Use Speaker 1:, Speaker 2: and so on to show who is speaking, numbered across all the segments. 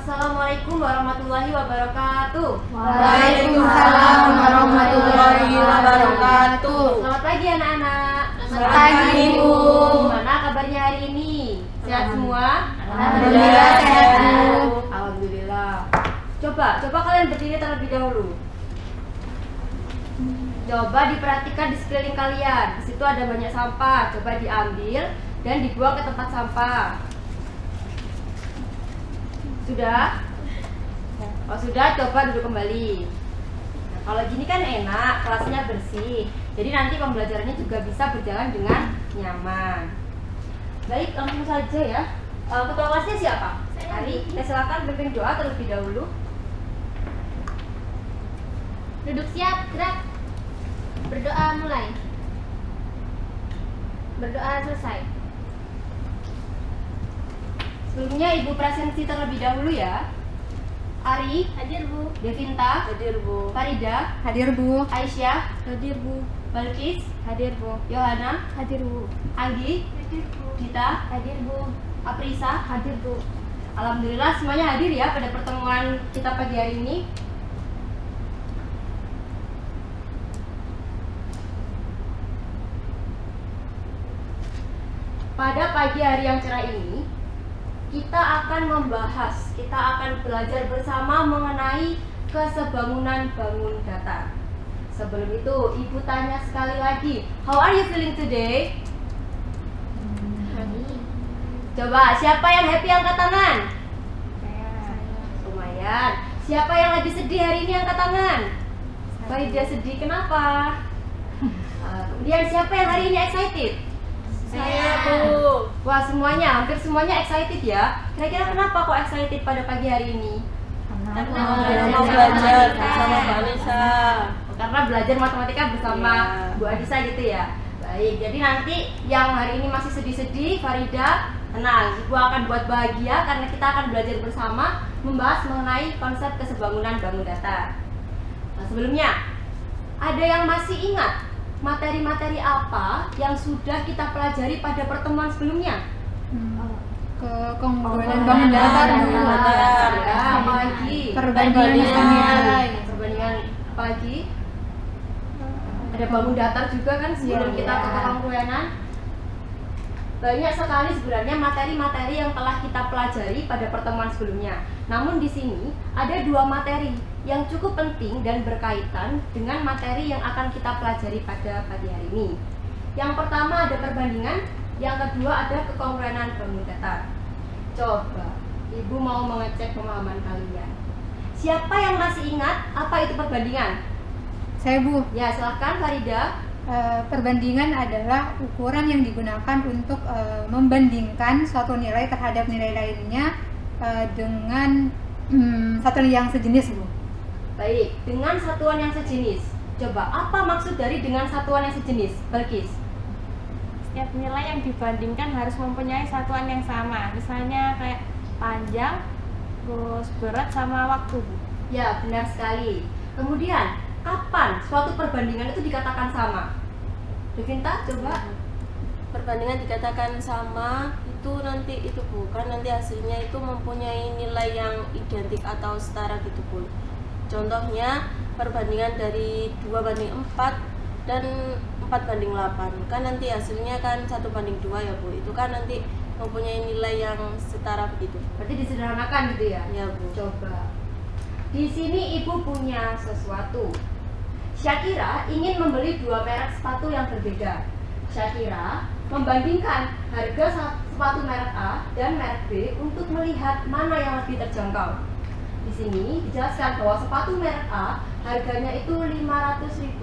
Speaker 1: Assalamualaikum warahmatullahi wabarakatuh.
Speaker 2: Waalaikumsalam warahmatullahi wabarakatuh.
Speaker 1: Selamat pagi anak-anak.
Speaker 2: Selamat pagi, Bu.
Speaker 1: Gimana kabarnya hari ini? Sehat semua?
Speaker 2: Alhamdulillah sehat, Bu.
Speaker 1: Alhamdulillah. Coba kalian berdiri terlebih dahulu. Coba diperhatikan di sekeliling kalian. Di situ ada banyak sampah. Coba diambil dan dibuang ke tempat sampah. Sudah? Kalau sudah, coba duduk kembali. Nah, kalau gini kan enak, kelasnya bersih. Jadi nanti pembelajarannya juga bisa berjalan dengan nyaman. Baik, langsung saja ya. Ketua kelasnya siapa? Ari. Kita silakan pimpin doa terlebih dahulu.
Speaker 3: Duduk siap, gerak. Berdoa mulai. Berdoa selesai.
Speaker 1: Sebelumnya Ibu presensi terlebih dahulu ya. Ari,
Speaker 3: Hadir, Bu.
Speaker 1: Devinta,
Speaker 2: Hadir, Bu.
Speaker 1: Farida,
Speaker 2: Hadir, Bu.
Speaker 1: Aisyah,
Speaker 3: Hadir, Bu.
Speaker 1: Balkis,
Speaker 2: Hadir, Bu.
Speaker 1: Yohana,
Speaker 3: Hadir, Bu.
Speaker 1: Anggi,
Speaker 3: Hadir, Bu.
Speaker 1: Dita,
Speaker 3: Hadir, Bu.
Speaker 1: Aprisa.
Speaker 3: Hadir, Bu.
Speaker 1: Alhamdulillah semuanya hadir ya pada pertemuan kita pagi hari ini. Pada pagi hari yang cerah ini, kita akan belajar bersama mengenai kesebangunan bangun datar. Sebelum itu, Ibu tanya sekali lagi, how are you feeling today? Coba, siapa yang happy angkat tangan? Lumayan. Siapa yang lagi sedih hari ini angkat tangan? Farida sedih, kenapa? Kemudian siapa yang hari ini excited?
Speaker 2: Saya, Bu.
Speaker 1: Wah, hampir semuanya excited ya. Kira-kira kenapa kok excited pada pagi hari ini?
Speaker 2: Karena mau belajar bersama Mbak Anissa.
Speaker 1: Karena belajar matematika bersama
Speaker 2: Iya.
Speaker 1: Bu Adisa gitu ya. Baik, jadi nanti yang hari ini masih sedih-sedih, Farida, tenang, Ibu akan buat bahagia karena kita akan belajar bersama membahas mengenai konsep kesebangunan bangun datar. Nah, sebelumnya, ada yang masih ingat materi-materi apa yang sudah kita pelajari pada pertemuan sebelumnya?
Speaker 2: Kongruensi bangun datar, Bu.
Speaker 1: Ya, apa lagi?
Speaker 2: Perbandingan.
Speaker 1: Perbandingan apa lagi? Ada bangun datar juga kan sebelum kita ke kongruenan. Banyak sekali sebenarnya materi-materi yang telah kita pelajari pada pertemuan sebelumnya. Namun di sini ada dua materi yang cukup penting dan berkaitan dengan materi yang akan kita pelajari pada pagi hari ini. Yang pertama ada perbandingan, yang kedua ada kekongruenan bangun datar. Coba, Ibu mau mengecek pemahaman kalian. Siapa yang masih ingat apa itu perbandingan?
Speaker 2: Saya, Bu.
Speaker 1: Ya, silahkan Farida.
Speaker 2: Perbandingan adalah ukuran yang digunakan untuk membandingkan suatu nilai terhadap nilai lainnya dengan satu yang sejenis, Bu.
Speaker 1: Baik, dengan satuan yang sejenis. Coba, apa maksud dari dengan satuan yang sejenis? Balkis.
Speaker 4: Setiap nilai yang dibandingkan harus mempunyai satuan yang sama. Misalnya kayak panjang, terus berat sama waktu.
Speaker 1: Ya, benar sekali. Kemudian, kapan suatu perbandingan itu dikatakan sama? Devinta, coba.
Speaker 5: Perbandingan dikatakan sama itu nanti itu bukan nanti hasilnya itu mempunyai nilai yang identik atau setara gitu, Bu. Contohnya perbandingan dari 2:4 dan 4:8 kan nanti hasilnya kan 1:2 ya, Bu. Itu kan nanti mempunyai nilai yang setara begitu.
Speaker 1: Berarti disederhanakan gitu ya?
Speaker 5: Ya, Bu.
Speaker 1: Coba. Di sini Ibu punya sesuatu. Syakira ingin membeli dua merek sepatu yang berbeda. Syakira membandingkan harga sepatu merek A dan merek B untuk melihat mana yang lebih terjangkau. Di sini dijelaskan bahwa sepatu merek A harganya itu Rp500.000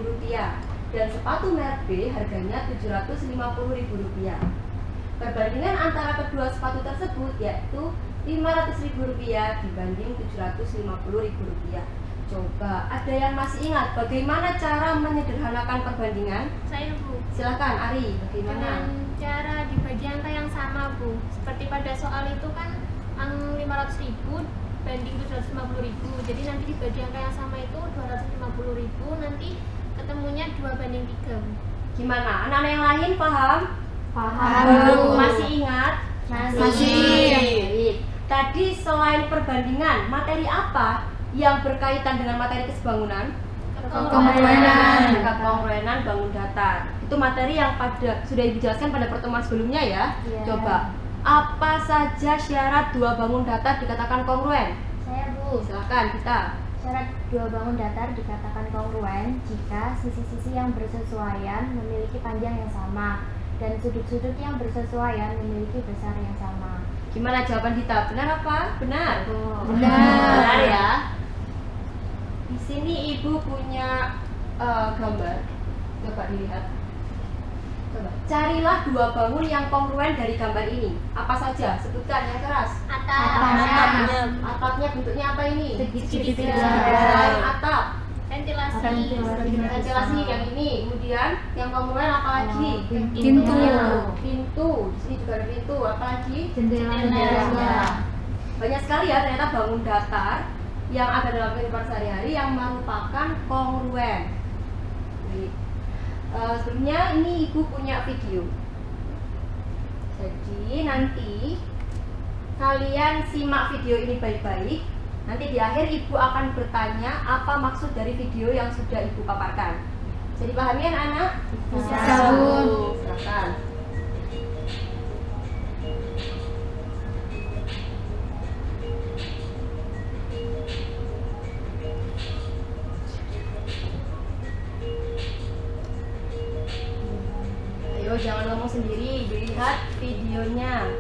Speaker 1: dan sepatu merek B harganya Rp750.000. Perbandingan antara kedua sepatu tersebut yaitu Rp500.000 dibanding Rp750.000. Coba, ada yang masih ingat bagaimana cara menyederhanakan perbandingan?
Speaker 3: Saya, Bu.
Speaker 1: Silakan Ari, bagaimana?
Speaker 3: Dengan cara dibagi angka yang sama, Bu. Seperti pada soal itu kan 500.000 banding 750.000. Jadi nanti dibagi angka yang sama itu 250.000, nanti ketemunya 2:3.
Speaker 1: Gimana? Anak-anak yang lain paham?
Speaker 2: Paham, Bu.
Speaker 1: Masih ingat?
Speaker 2: Masih.
Speaker 1: Baik. tadi selain perbandingan, materi apa yang berkaitan dengan materi kesebangunan?
Speaker 2: Kongruenan.
Speaker 1: Kongruenan bangun datar. Itu materi yang sudah Ibu jelaskan pada pertemuan sebelumnya ya.
Speaker 3: Iya.
Speaker 1: Coba, apa saja syarat dua bangun datar dikatakan kongruen?
Speaker 3: Saya Bu.
Speaker 1: Silakan kita.
Speaker 3: Syarat dua bangun datar dikatakan kongruen jika sisi-sisi yang bersesuaian memiliki panjang yang sama dan sudut-sudut yang bersesuaian memiliki besar yang sama.
Speaker 1: Gimana jawaban kita? Benar apa? Benar.
Speaker 2: Benar.
Speaker 1: Ya. Di sini Ibu punya gambar. Coba dilihat. Coba. Carilah dua bangun yang kongruen dari gambar ini. Apa saja? Sebutkan yang keras.
Speaker 5: Atapnya.
Speaker 1: Atapnya bentuknya apa ini?
Speaker 2: Segitiga.
Speaker 1: Selain atap.
Speaker 3: Ventilasi.
Speaker 1: Ventilasi yang ini. Kemudian yang kongruen apa lagi?
Speaker 2: Pintu.
Speaker 1: Pintu. Di sini juga ada pintu. Apa lagi?
Speaker 3: Jendela.
Speaker 1: Banyak sekali ya ternyata bangun datar yang ada dalam kehidupan sehari-hari yang merupakan kongruen. Jadi, sebelumnya ini Ibu punya video. Jadi nanti kalian simak video ini baik-baik. Nanti di akhir Ibu akan bertanya apa maksud dari video yang sudah Ibu paparkan. Jadi pahami anak-anak?
Speaker 2: Bisa, Bu.
Speaker 1: Silakan. Ayo jangan ngomong sendiri, dilihat videonya.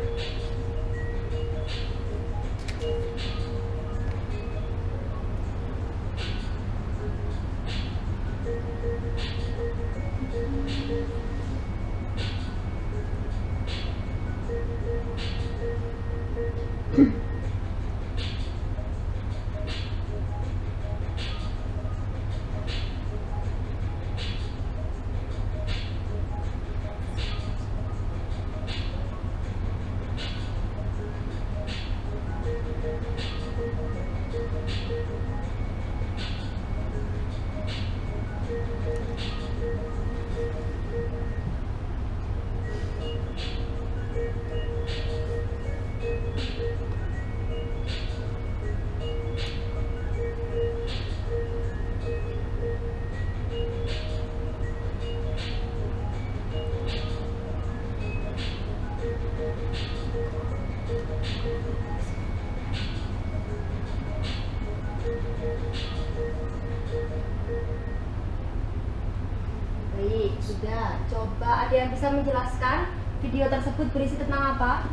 Speaker 1: Baik, sudah. Coba ada yang bisa menjelaskan video tersebut berisi tentang apa?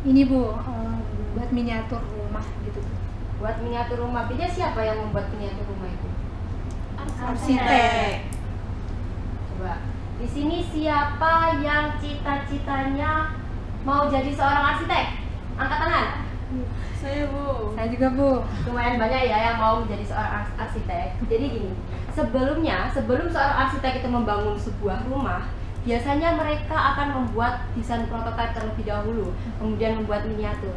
Speaker 2: Ini Bu, buat miniatur rumah gitu.
Speaker 1: Buat miniatur rumah. Beda siapa yang membuat miniatur rumah itu?
Speaker 2: Arsitek.
Speaker 1: Coba. Di sini siapa yang cita-citanya mau jadi seorang arsitek? Angkat tangan.
Speaker 5: Saya Bu.
Speaker 2: Saya juga Bu.
Speaker 1: Lumayan banyak ya yang mau menjadi seorang arsitek. Jadi gini, sebelum seorang arsitek itu membangun sebuah rumah, biasanya mereka akan membuat desain prototipe terlebih dahulu, kemudian membuat miniatur.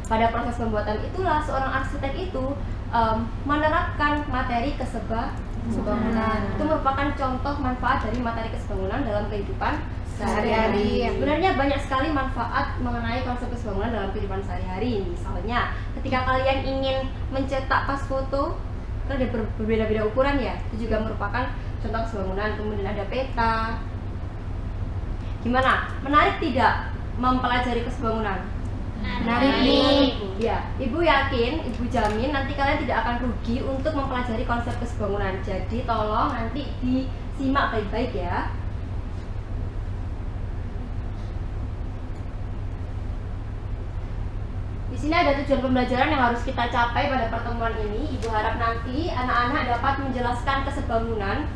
Speaker 1: Pada proses pembuatan itulah seorang arsitek itu menerapkan materi kesebangunan. Itu merupakan contoh manfaat dari materi kesebangunan dalam kehidupan sehari-hari. Sebenarnya banyak sekali manfaat mengenai konsep kesebangunan dalam kehidupan sehari-hari. Misalnya, ketika kalian ingin mencetak pas foto, kan ada berbeda-beda ukuran ya. Itu juga merupakan contoh kesebangunan. Kemudian ada peta. Gimana? Menarik tidak mempelajari kesebangunan?
Speaker 2: Menarik Bu.
Speaker 1: Ya, Ibu yakin, Ibu jamin nanti kalian tidak akan rugi untuk mempelajari konsep kesebangunan. Jadi tolong nanti disimak baik-baik ya. Di sini ada tujuan pembelajaran yang harus kita capai pada pertemuan ini. Ibu harap nanti anak-anak dapat menjelaskan kesebangunan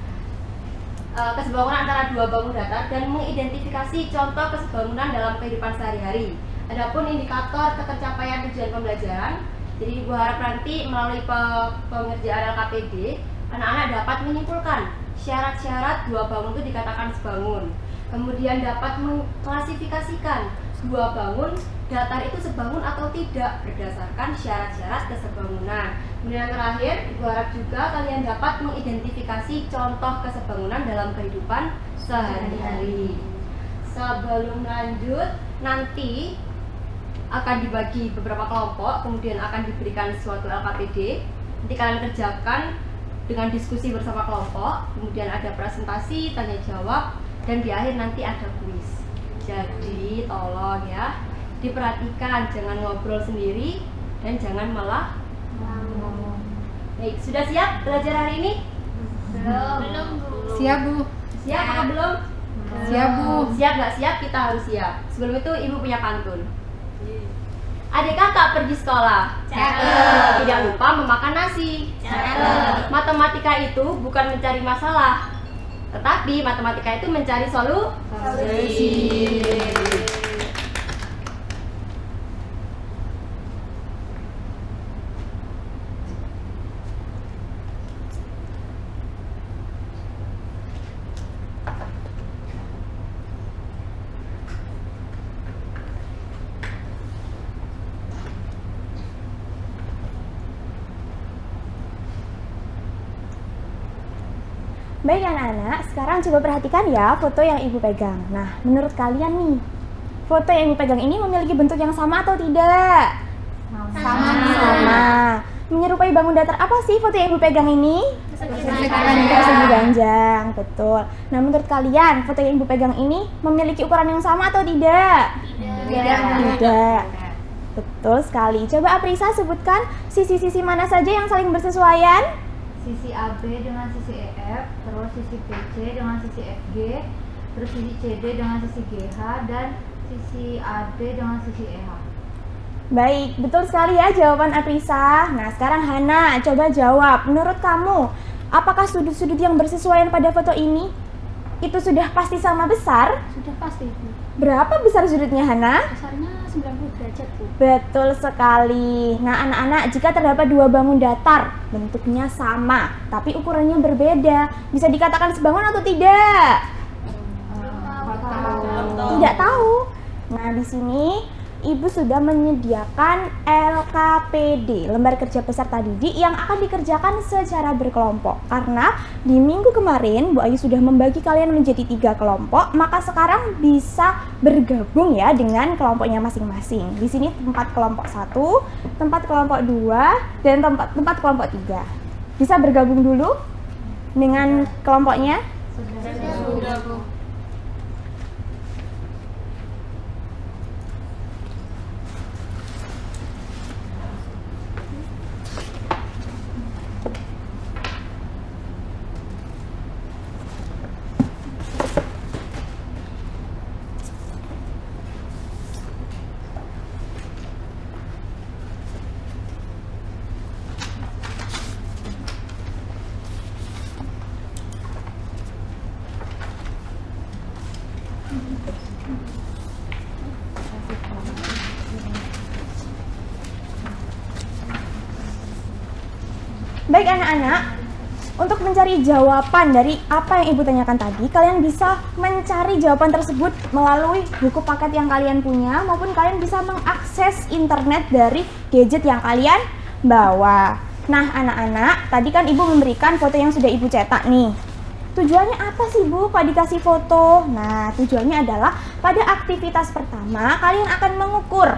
Speaker 1: antara dua bangun datar dan mengidentifikasi contoh kesebangunan dalam kehidupan sehari-hari. Adapun indikator ketercapaian tujuan pembelajaran, jadi Ibu harap nanti melalui pengerjaan LKPD, anak-anak dapat menyimpulkan syarat-syarat dua bangun itu dikatakan sebangun. Kemudian dapat mengklasifikasikan dua bangun datar itu sebangun atau tidak berdasarkan syarat-syarat kesebangunan. Kemudian yang terakhir, Ibu harap juga kalian dapat mengidentifikasi contoh kesebangunan dalam kehidupan sehari-hari. Sebelum lanjut, nanti akan dibagi beberapa kelompok, kemudian akan diberikan suatu LKPD. Nanti kalian kerjakan dengan diskusi bersama kelompok, kemudian ada presentasi, tanya jawab, dan di akhir nanti ada kuis. Jadi tolong ya, diperhatikan, jangan ngobrol sendiri dan jangan malah ngomong. Baik, sudah siap belajar hari ini?
Speaker 3: Belum, Bu.
Speaker 2: Siap, Bu.
Speaker 1: Siap apa belum?
Speaker 2: Siap, Bu.
Speaker 1: Siap nggak siap? Kita harus siap. Sebelum itu ibu punya pantun. Adik kakak pergi sekolah. Tidak lupa memakan nasi. Matematika itu bukan mencari masalah, tetapi matematika itu mencari solusi.
Speaker 6: Baik anak-anak, sekarang coba perhatikan ya foto yang ibu pegang. Nah, menurut kalian nih, foto yang ibu pegang ini memiliki bentuk yang sama atau tidak? Sama. Menyerupai bangun datar apa sih foto yang ibu pegang ini? Persegi ganjang, betul. Nah, menurut kalian foto yang ibu pegang ini memiliki ukuran yang sama atau tidak? Tidak. Betul sekali. Coba Aprisa sebutkan sisi-sisi mana saja yang saling bersesuaian?
Speaker 7: Sisi AB dengan sisi EF, terus sisi BC dengan sisi FG, terus sisi CD dengan sisi GH, dan sisi AD dengan sisi EH.
Speaker 6: Baik, betul sekali ya jawaban Aprisa. Nah, sekarang Hana, coba jawab. Menurut kamu, apakah sudut-sudut yang bersesuaian pada foto ini itu sudah pasti sama besar?
Speaker 7: Sudah pasti, Bu.
Speaker 6: Berapa besar sudutnya, Hana?
Speaker 7: Besarnya 90 derajat, Bu.
Speaker 6: Betul sekali. Nah, anak-anak, jika terdapat dua bangun datar, bentuknya sama, tapi ukurannya berbeda, bisa dikatakan sebangun atau tidak? Tidak tahu. Nah, di sini Ibu sudah menyediakan LKPD, lembar kerja peserta didik yang akan dikerjakan secara berkelompok. Karena di minggu kemarin Bu Ayu sudah membagi kalian menjadi 3 kelompok, maka sekarang bisa bergabung ya dengan kelompoknya masing-masing. Di sini tempat kelompok 1, tempat kelompok 2, dan tempat kelompok 3. Bisa bergabung dulu dengan kelompoknya?
Speaker 3: Sudah, Bu.
Speaker 6: Baik anak-anak, untuk mencari jawaban dari apa yang Ibu tanyakan tadi, kalian bisa mencari jawaban tersebut melalui buku paket yang kalian punya, maupun kalian bisa mengakses internet dari gadget yang kalian bawa. Nah anak-anak, tadi kan Ibu memberikan foto yang sudah Ibu cetak nih. Tujuannya apa sih Bu kok dikasih foto? Nah tujuannya adalah pada aktivitas pertama kalian akan mengukur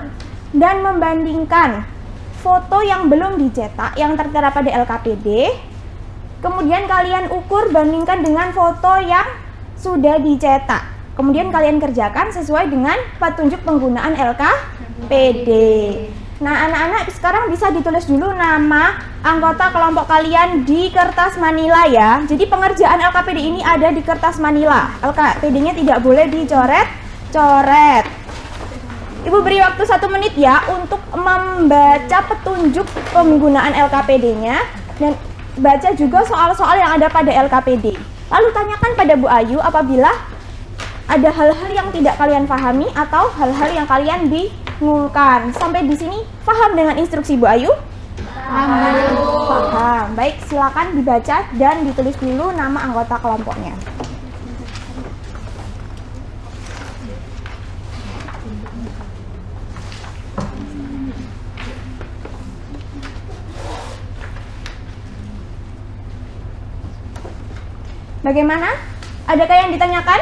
Speaker 6: dan membandingkan foto yang belum dicetak yang tertera pada LKPD, kemudian kalian ukur bandingkan dengan foto yang sudah dicetak. Kemudian kalian kerjakan sesuai dengan petunjuk penggunaan LKPD. Nah anak-anak sekarang bisa ditulis dulu nama anggota kelompok kalian di kertas manila ya. Jadi pengerjaan LKPD ini ada di kertas manila. LKPD-nya tidak boleh dicoret-coret. Ibu beri waktu 1 menit ya untuk membaca petunjuk penggunaan LKPD-nya dan baca juga soal-soal yang ada pada LKPD. Lalu tanyakan pada Bu Ayu apabila ada hal-hal yang tidak kalian pahami atau hal-hal yang kalian bingungkan. Sampai di sini paham dengan instruksi Bu Ayu? Paham. Baik, silakan dibaca dan ditulis dulu nama anggota kelompoknya. Bagaimana? Adakah yang ditanyakan?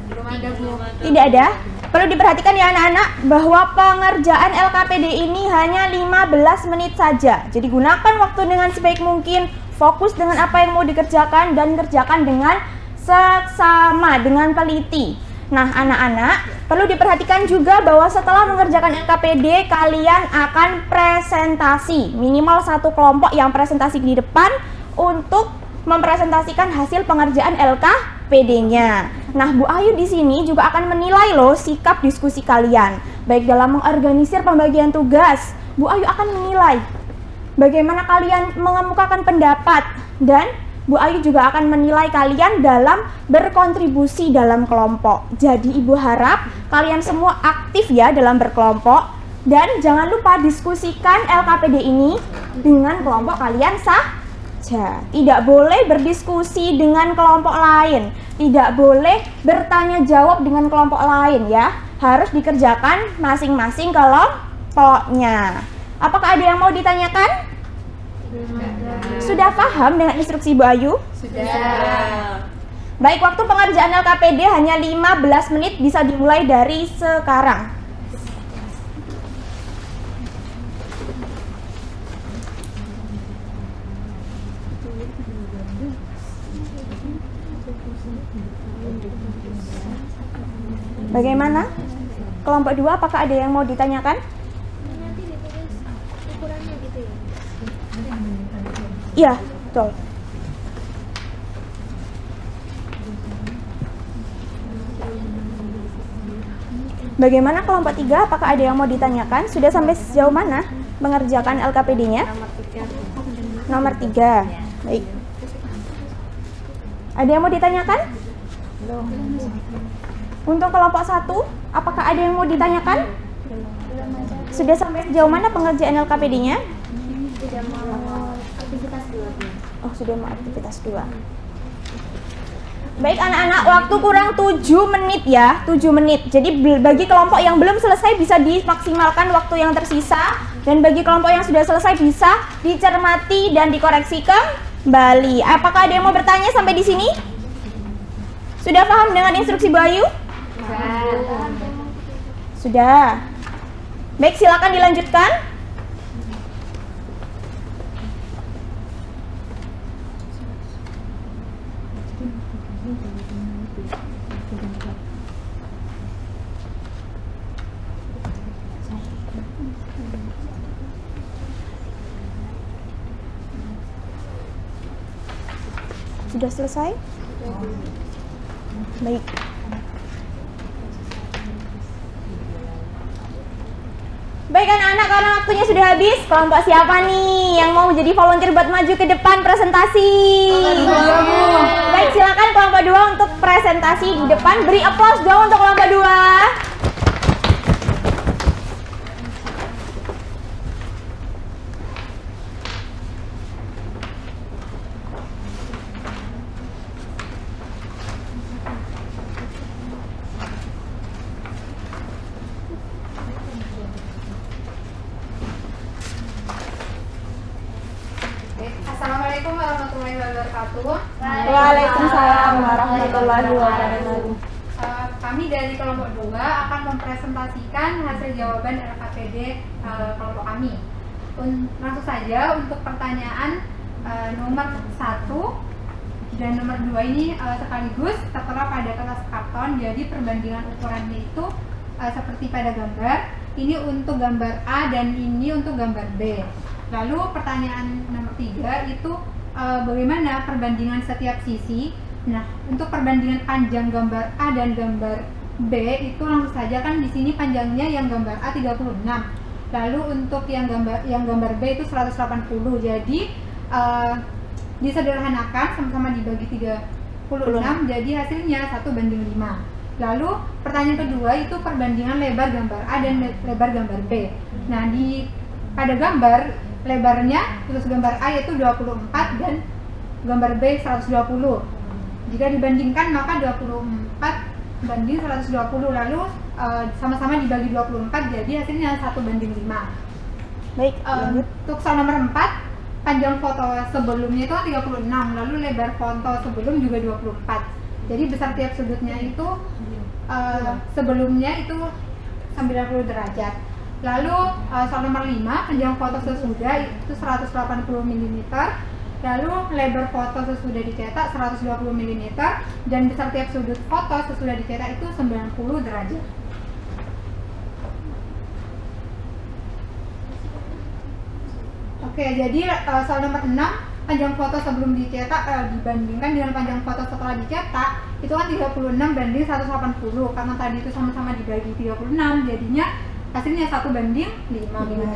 Speaker 2: Belum ada, Bu.
Speaker 6: Tidak ada? perlu diperhatikan ya anak-anak bahwa pengerjaan LKPD ini hanya 15 menit saja. Jadi gunakan waktu dengan sebaik mungkin, fokus dengan apa yang mau dikerjakan dan kerjakan dengan seksama, dengan teliti. Nah anak-anak, perlu diperhatikan juga bahwa setelah mengerjakan LKPD, kalian akan presentasi. Minimal satu kelompok yang presentasi di depan untuk mempresentasikan hasil pengerjaan LKPD-nya. Nah, Bu Ayu di sini juga akan menilai loh sikap diskusi kalian. Baik dalam mengorganisir pembagian tugas, Bu Ayu akan menilai bagaimana kalian mengemukakan pendapat, dan Bu Ayu juga akan menilai kalian dalam berkontribusi dalam kelompok. Jadi Ibu harap kalian semua aktif ya dalam berkelompok, dan jangan lupa diskusikan LKPD ini dengan kelompok kalian saja. Tidak boleh berdiskusi dengan kelompok lain, tidak boleh bertanya jawab dengan kelompok lain ya. Harus dikerjakan masing-masing kelompoknya. Apakah ada yang mau ditanyakan? Sudah paham dengan instruksi Bu Ayu?
Speaker 1: Sudah.
Speaker 6: Baik, waktu pengerjaan LKPD hanya 15 menit, bisa dimulai dari sekarang. Bagaimana? Kelompok 2, apakah ada yang mau ditanyakan?
Speaker 3: Nanti ditulis ukurannya gitu ya.
Speaker 6: Iya, betul. Bagaimana kelompok 3? Apakah ada yang mau ditanyakan? Sudah sampai sejauh mana mengerjakan LKPD-nya? Nomor 3. Baik. Ada yang mau ditanyakan? Untuk kelompok 1, apakah ada yang mau ditanyakan? Sudah sampai sejauh mana pengerjaan LKPD-nya?
Speaker 3: Sudah mau aktivitas 2.
Speaker 6: Oh, sudah mau aktivitas 2. Baik anak-anak, waktu kurang 7 menit ya, 7 menit. Jadi bagi kelompok yang belum selesai bisa dimaksimalkan waktu yang tersisa, dan bagi kelompok yang sudah selesai bisa dicermati dan dikoreksi kembali. Apakah ada yang mau bertanya sampai di sini? Sudah paham dengan instruksi Bu Ayu? Sudah. Baik, silakan dilanjutkan. Sudah selesai? Baik. Baik anak-anak, karena waktunya sudah habis, kelompok siapa nih yang mau jadi volunteer buat maju ke depan presentasi? Baik, silakan kelompok 2 untuk presentasi di depan. Beri aplaus dong untuk kelompok 2.
Speaker 2: Assalamualaikum warahmatullahi wabarakatuh.
Speaker 6: Waalaikumsalam warahmatullahi wabarakatuh.
Speaker 2: Kami dari kelompok 2 akan mempresentasikan hasil jawaban LKPD kelompok kami. Langsung saja untuk pertanyaan nomor 1 dan nomor 2 ini sekaligus tertera pada kertas karton. Jadi perbandingan ukurannya itu seperti pada gambar. Ini untuk gambar A dan ini untuk gambar B. Lalu pertanyaan nomor 3 itu bagaimana perbandingan setiap sisi. Nah, untuk perbandingan panjang gambar A dan gambar B itu langsung saja, kan di sini panjangnya yang gambar A 36. Lalu untuk yang gambar B itu 180. Jadi disederhanakan sama-sama dibagi 36, jadi hasilnya 1:5. Lalu pertanyaan kedua itu perbandingan lebar gambar A dan lebar gambar B. Nah, pada gambar lebarnya khusus gambar A yaitu 24 dan gambar B 120. Jika dibandingkan maka 24 banding 120, lalu sama-sama dibagi 24, jadi hasilnya 1:5. Baik, untuk soal nomor 4, panjang foto sebelumnya itu 36, lalu lebar foto sebelum juga 24. Jadi besar tiap sudutnya itu sebelumnya itu 90 derajat. Lalu soal nomor 5, panjang foto sesudah itu 180 mm. Lalu lebar foto sesudah dicetak 120 mm dan besar tiap sudut foto sesudah dicetak itu 90 derajat. Oke, jadi soal nomor 6, panjang foto sebelum dicetak dibandingkan dengan panjang foto setelah dicetak itu kan 36 banding 180. Karena tadi itu sama-sama dibagi 36, jadinya hasilnya 1 banding 5 mm.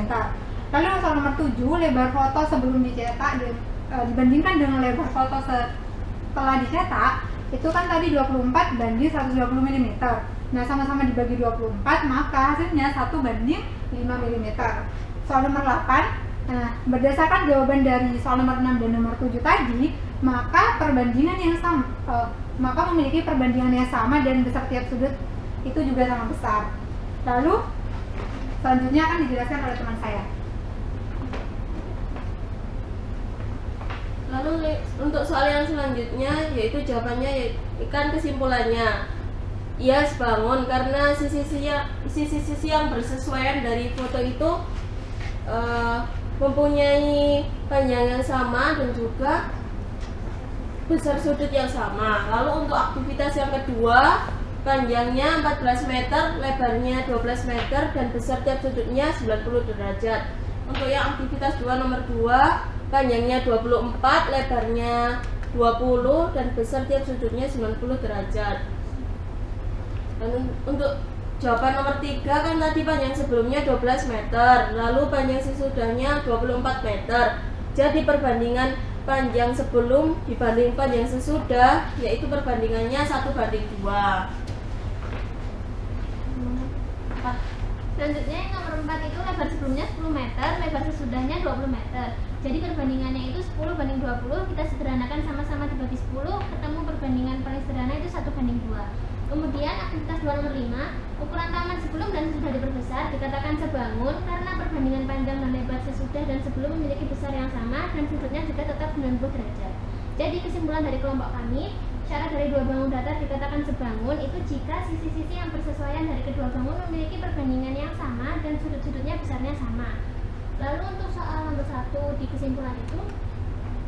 Speaker 2: Lalu soal nomor 7, lebar foto sebelum dicetak dibandingkan dengan lebar foto setelah dicetak itu kan tadi 24 banding 120 mm. Nah, sama-sama dibagi 24, maka hasilnya 1 banding 5 mm. Soal nomor 8, nah, berdasarkan jawaban dari soal nomor 6 dan nomor 7 tadi, maka perbandingan yang sama maka memiliki perbandingan yang sama dan besar tiap sudut itu juga sama besar. Lalu selanjutnya akan dijelaskan oleh teman saya.
Speaker 5: Lalu untuk soal yang selanjutnya yaitu jawabannya kan kesimpulannya ia sebangun karena sisi-sisi yang bersesuaian dari foto itu mempunyai panjang yang sama dan juga besar sudut yang sama. Lalu untuk aktivitas yang kedua, panjangnya 14 meter, lebarnya 12 meter dan besar tiap sudutnya 90 derajat. Untuk yang aktivitas 2 nomor 2, panjangnya 24, lebarnya 20 dan besar tiap sudutnya 90 derajat. Dan untuk jawaban nomor 3 kan tadi panjang sebelumnya 12 meter, lalu panjang sesudahnya 24 meter. Jadi perbandingan panjang sebelum dibanding panjang sesudah yaitu perbandingannya 1:2.
Speaker 3: Selanjutnya yang nomor 4 itu lebar sebelumnya 10 meter, lebar sesudahnya 20 meter. Jadi perbandingannya itu 10:20, kita sederhanakan sama-sama dibagi 10, ketemu perbandingan paling sederhana itu 1:2. Kemudian aktivitas 2 nomor 5, ukuran taman sebelum dan sesudah diperbesar dikatakan sebangun karena perbandingan panjang dan lebar sesudah dan sebelum memiliki besar yang sama dan sudutnya juga tetap 90 derajat. Jadi kesimpulan dari kelompok kami, syarat dari 2 bangun datar dikatakan sebangun itu jika sisi-sisi yang bersesuaian dari kedua bangun memiliki perbandingan yang sama dan sudut-sudutnya besarnya sama. Lalu untuk soal nomor 1 di kesimpulan itu,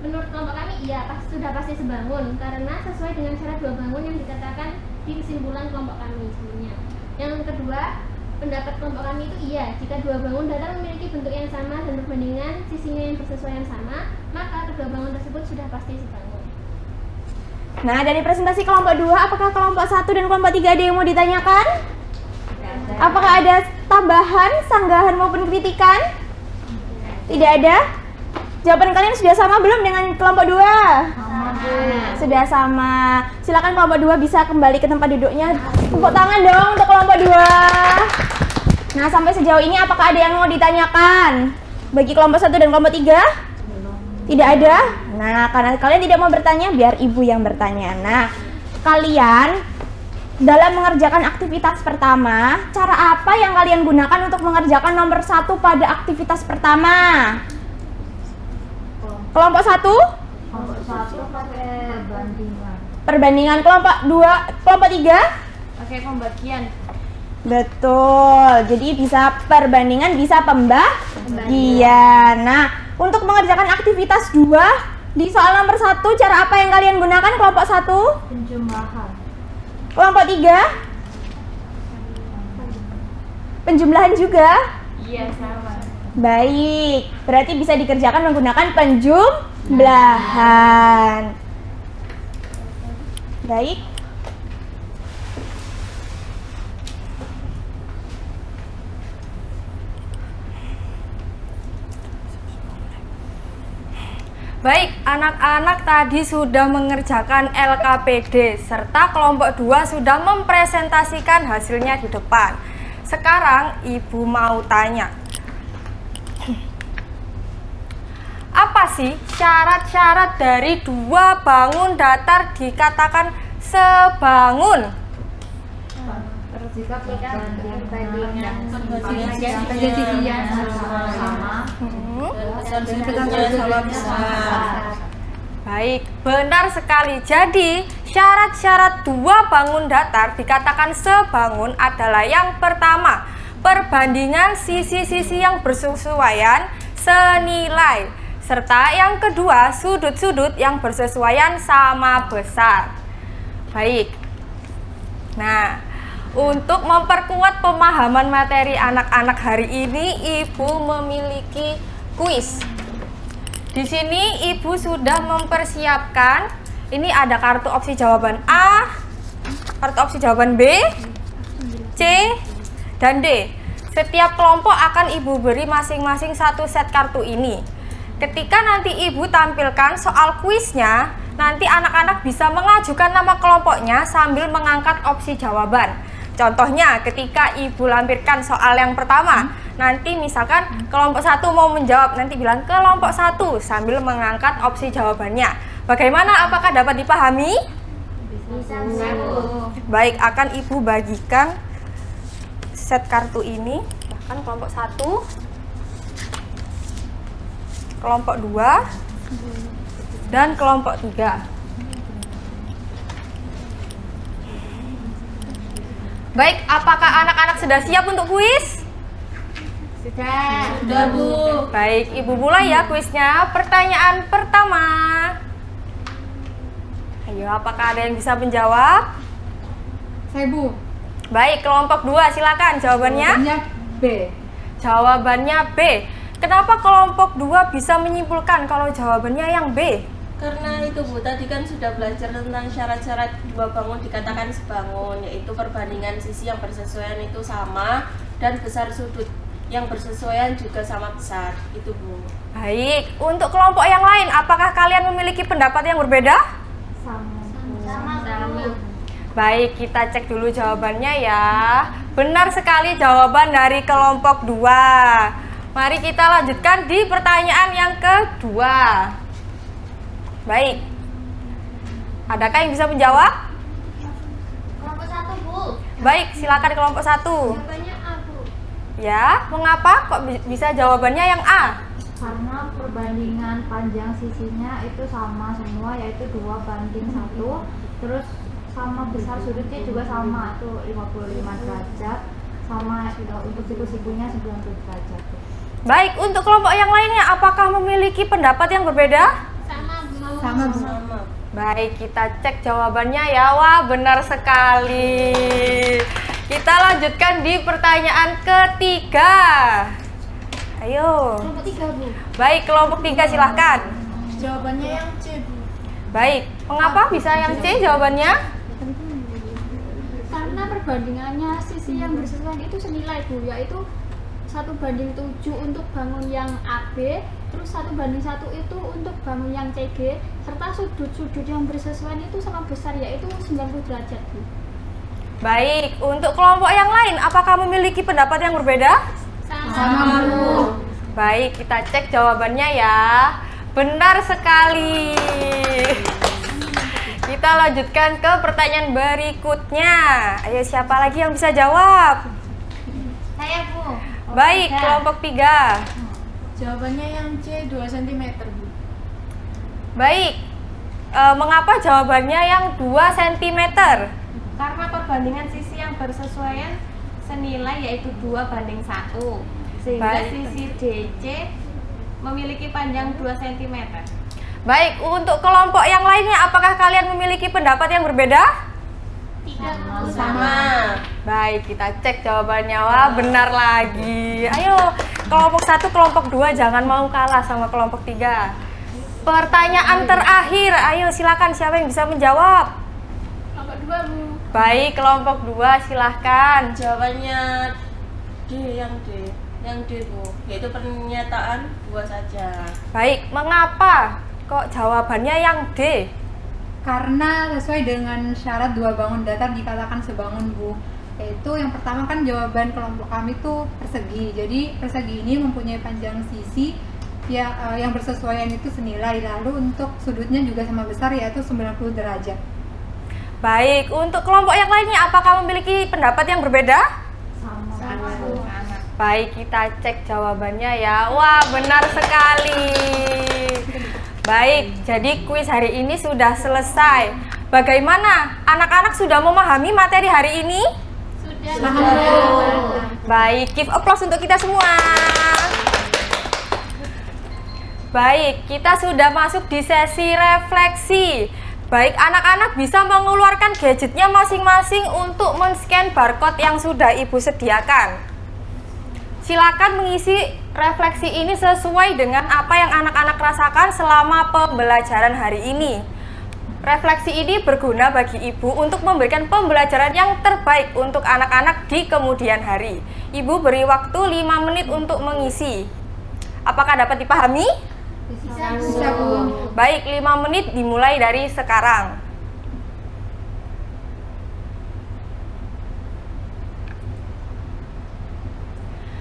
Speaker 3: menurut kelompok kami iya sudah pasti sebangun karena sesuai dengan syarat 2 bangun yang dikatakan di kesimpulan kelompok kami sebelumnya. Yang kedua, pendapat kelompok kami itu iya jika 2 bangun datar memiliki bentuk yang sama dan perbandingan sisinya yang bersesuaian sama, maka kedua bangun tersebut sudah pasti sebangun.
Speaker 6: Nah, dari presentasi kelompok 2, apakah kelompok 1 dan kelompok 3 ada yang mau ditanyakan? Apakah ada tambahan, sanggahan maupun kritikan? Tidak ada? Jawaban kalian sudah sama belum dengan kelompok 2? Sudah sama. Silakan kelompok 2 bisa kembali ke tempat duduknya. Tepuk tangan dong untuk kelompok 2. Nah, sampai sejauh ini apakah ada yang mau ditanyakan? Bagi kelompok 1 dan kelompok 3? Tidak ada? Nah, karena kalian tidak mau bertanya, biar ibu yang bertanya. Nah, kalian dalam mengerjakan aktivitas pertama, cara apa yang kalian gunakan untuk mengerjakan nomor 1 pada aktivitas pertama? Kelompok 1?
Speaker 7: Kelompok 1 pakai perbandingan.
Speaker 6: Perbandingan. Kelompok 2, kelompok 3?
Speaker 4: Pakai pembagian.
Speaker 6: Betul. Jadi bisa perbandingan, bisa pembagian. Nah, untuk mengerjakan aktivitas 2 di soal nomor 1, cara apa yang kalian gunakan kelompok 1?
Speaker 7: Penjumlahan.
Speaker 6: Kelompok 3? Penjumlahan juga?
Speaker 4: Iya, sama.
Speaker 6: Baik, berarti bisa dikerjakan menggunakan penjumlahan. Baik.
Speaker 8: Baik, anak-anak tadi sudah mengerjakan LKPD serta kelompok 2 sudah mempresentasikan hasilnya di depan. Sekarang Ibu mau tanya, apa sih syarat-syarat dari 2 bangun datar dikatakan sebangun?
Speaker 7: Jika perbandingan
Speaker 2: Perbandingan
Speaker 7: sama.
Speaker 5: Besar sudutnya sama besar.
Speaker 8: Baik, benar sekali. Jadi, syarat-syarat dua bangun datar dikatakan sebangun adalah yang pertama, perbandingan sisi-sisi yang bersesuaian senilai. Serta yang kedua, sudut-sudut yang bersesuaian sama besar. Baik. Nah, untuk memperkuat pemahaman materi anak-anak hari ini, Ibu memiliki kuis. Di sini Ibu sudah mempersiapkan, ini ada kartu opsi jawaban A, kartu opsi jawaban B, C, dan D. Setiap kelompok akan Ibu beri masing-masing satu set kartu ini. Ketika nanti Ibu tampilkan soal kuisnya, nanti anak-anak bisa mengajukan nama kelompoknya sambil mengangkat opsi jawaban. Contohnya ketika Ibu lampirkan soal yang pertama, nanti misalkan kelompok 1 mau menjawab, nanti bilang kelompok 1 sambil mengangkat opsi jawabannya. Bagaimana, apakah dapat dipahami?
Speaker 7: Bisa.
Speaker 8: Baik, akan Ibu bagikan set kartu ini, bahkan kelompok 1, kelompok 2, dan kelompok 3. Baik, apakah anak-anak sudah siap untuk kuis?
Speaker 5: Sudah, Bu.
Speaker 8: Baik, Ibu mulai ya kuisnya. Pertanyaan pertama. Ayo, apakah ada yang bisa menjawab?
Speaker 2: Saya, Bu.
Speaker 8: Baik, kelompok 2 silakan jawabannya.
Speaker 2: Jawabannya B.
Speaker 8: Jawabannya B. Kenapa kelompok 2 bisa menyimpulkan kalau jawabannya yang B?
Speaker 5: Karena itu, Bu, tadi kan sudah belajar tentang syarat-syarat dua bangun dikatakan sebangun, yaitu perbandingan sisi yang bersesuaian itu sama dan besar sudut yang bersesuaian juga sama besar. Itu, Bu.
Speaker 8: Baik, untuk kelompok yang lain, apakah kalian memiliki pendapat yang berbeda?
Speaker 7: Sama.
Speaker 8: Baik, kita cek dulu jawabannya ya. Benar sekali jawaban dari kelompok 2. Mari kita lanjutkan di pertanyaan yang kedua. Baik. Adakah yang bisa menjawab?
Speaker 3: Kelompok 1, Bu.
Speaker 8: Baik, silakan kelompok 1.
Speaker 3: Jawabannya A, Bu.
Speaker 8: Ya, mengapa kok bisa jawabannya yang A?
Speaker 7: Karena perbandingan panjang sisinya itu sama semua, yaitu 2:1. Terus sama besar sudutnya juga sama, itu 55 derajat. Sama untuk siku-sikunya 90 derajat.
Speaker 8: Baik, untuk kelompok yang lainnya apakah memiliki pendapat yang berbeda?
Speaker 2: Sama, Bu.
Speaker 5: Sama.
Speaker 8: Baik, kita cek jawabannya ya. Wah, benar sekali. Kita lanjutkan di pertanyaan ketiga. Ayo.
Speaker 3: Kelompok 3, Bu.
Speaker 8: Baik, kelompok 3 silahkan.
Speaker 5: Jawabannya yang C, Bu.
Speaker 8: Baik, mengapa bisa yang C jawabannya?
Speaker 3: Karena perbandingannya sisi yang bersesuaian itu senilai, Bu, yaitu 1:7 untuk bangun yang AB, terus 1:1 itu untuk bangun yang CG, serta sudut-sudut yang bersesuaian itu sama besar, yaitu 90 derajat, Bu.
Speaker 8: Baik, untuk kelompok yang lain apakah memiliki pendapat yang berbeda?
Speaker 2: Sama, Bu.
Speaker 8: Baik, kita cek jawabannya ya. Benar sekali. Kita lanjutkan ke pertanyaan berikutnya. Ayo, siapa lagi yang bisa jawab?
Speaker 7: Saya, Bu.
Speaker 8: Baik, kelompok 3.
Speaker 5: Jawabannya yang C, 2 cm, Bu.
Speaker 8: Baik, mengapa jawabannya yang 2 cm?
Speaker 4: Karena perbandingan sisi yang bersesuaian senilai yaitu 2:1, sehingga
Speaker 8: Baik.
Speaker 4: sisi DC memiliki panjang 2 cm.
Speaker 8: Baik, untuk kelompok yang lainnya apakah kalian memiliki pendapat yang berbeda?
Speaker 3: Tidak,
Speaker 5: Sama.
Speaker 8: Baik, kita cek jawabannya. Wah, benar lagi. Ayo, kelompok 1, kelompok 2 jangan mau kalah sama kelompok 3. Pertanyaan terakhir. Ayo, silakan siapa yang bisa menjawab?
Speaker 3: Kelompok 2, Bu.
Speaker 8: Baik, kelompok 2 silahkan.
Speaker 5: Jawabannya D, yang D. Yang D, Bu. Yaitu pernyataan 2 saja.
Speaker 8: Baik, mengapa kok jawabannya yang D?
Speaker 2: Karena sesuai dengan syarat dua bangun datar dikatakan sebangun, Bu. Yaitu yang pertama kan jawaban kelompok kami itu persegi. Jadi persegi ini mempunyai panjang sisi yang bersesuaian itu senilai. Lalu untuk sudutnya juga sama besar, yaitu 90 derajat.
Speaker 8: Baik, untuk kelompok yang lainnya apakah memiliki pendapat yang berbeda?
Speaker 7: Sama.
Speaker 8: Baik, kita cek jawabannya ya. Wah, benar sekali. Baik, jadi kuis hari ini sudah selesai. Bagaimana? Anak-anak sudah memahami materi hari ini?
Speaker 3: Sudah.
Speaker 8: Baik, give applause untuk kita semua. Baik, kita sudah masuk di sesi refleksi. Baik, anak-anak bisa mengeluarkan gadgetnya masing-masing untuk men-scan barcode yang sudah Ibu sediakan. Silakan mengisi refleksi ini sesuai dengan apa yang anak-anak rasakan selama pembelajaran hari ini. Refleksi ini berguna bagi Ibu untuk memberikan pembelajaran yang terbaik untuk anak-anak di kemudian hari. Ibu beri waktu 5 menit untuk mengisi. Apakah dapat dipahami?
Speaker 2: Bisa, Bu.
Speaker 8: Baik, 5 menit dimulai dari sekarang.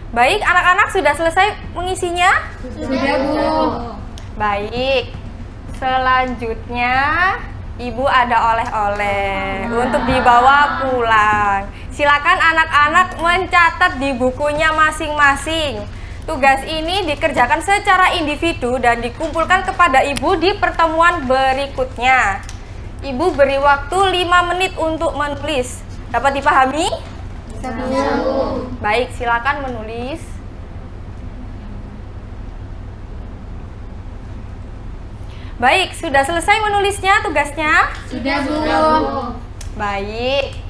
Speaker 8: Baik, anak-anak sudah selesai mengisinya?
Speaker 2: Sudah, Bu.
Speaker 8: Baik, selanjutnya Ibu ada oleh-oleh untuk dibawa pulang. Silakan anak-anak mencatat di bukunya masing-masing. Tugas ini dikerjakan secara individu dan dikumpulkan kepada Ibu di pertemuan berikutnya. Ibu beri waktu 5 menit untuk menulis. Dapat dipahami?
Speaker 2: Bisa, Bu.
Speaker 8: Baik, silakan menulis. Baik, sudah selesai menulisnya tugasnya?
Speaker 2: Sudah, Bu.
Speaker 8: Baik.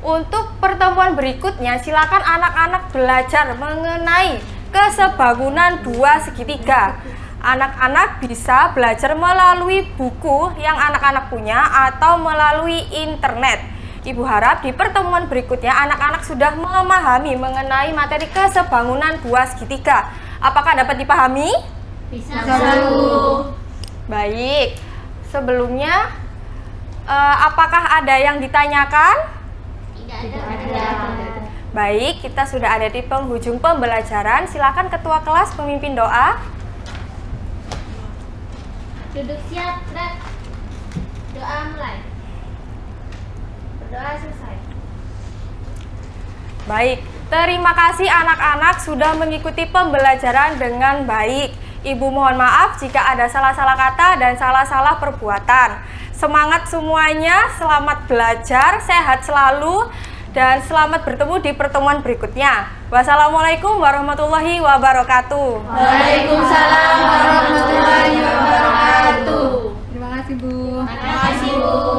Speaker 8: Untuk pertemuan berikutnya, silakan anak-anak belajar mengenai kesebangunan dua segitiga. Anak-anak bisa belajar melalui buku yang anak-anak punya atau melalui internet. Ibu harap di pertemuan berikutnya anak-anak sudah memahami mengenai materi kesebangunan dua segitiga. Apakah dapat dipahami?
Speaker 3: Bisa.
Speaker 2: Bu.
Speaker 8: Baik. Sebelumnya, apakah ada yang ditanyakan?
Speaker 3: Tidak ada.
Speaker 8: Baik, kita sudah ada di penghujung pembelajaran. Silakan ketua kelas pemimpin doa.
Speaker 3: Duduk siap, Red. Doa mulai. Berdoa selesai.
Speaker 8: Baik, terima kasih anak-anak sudah mengikuti pembelajaran dengan baik. Ibu mohon maaf jika ada salah-salah kata dan salah-salah perbuatan. Semangat semuanya, selamat belajar, sehat selalu, dan selamat bertemu di pertemuan berikutnya. Wassalamualaikum warahmatullahi wabarakatuh.
Speaker 5: Waalaikumsalam warahmatullahi wabarakatuh.
Speaker 2: Terima kasih, Bu.
Speaker 3: Terima kasih, Bu.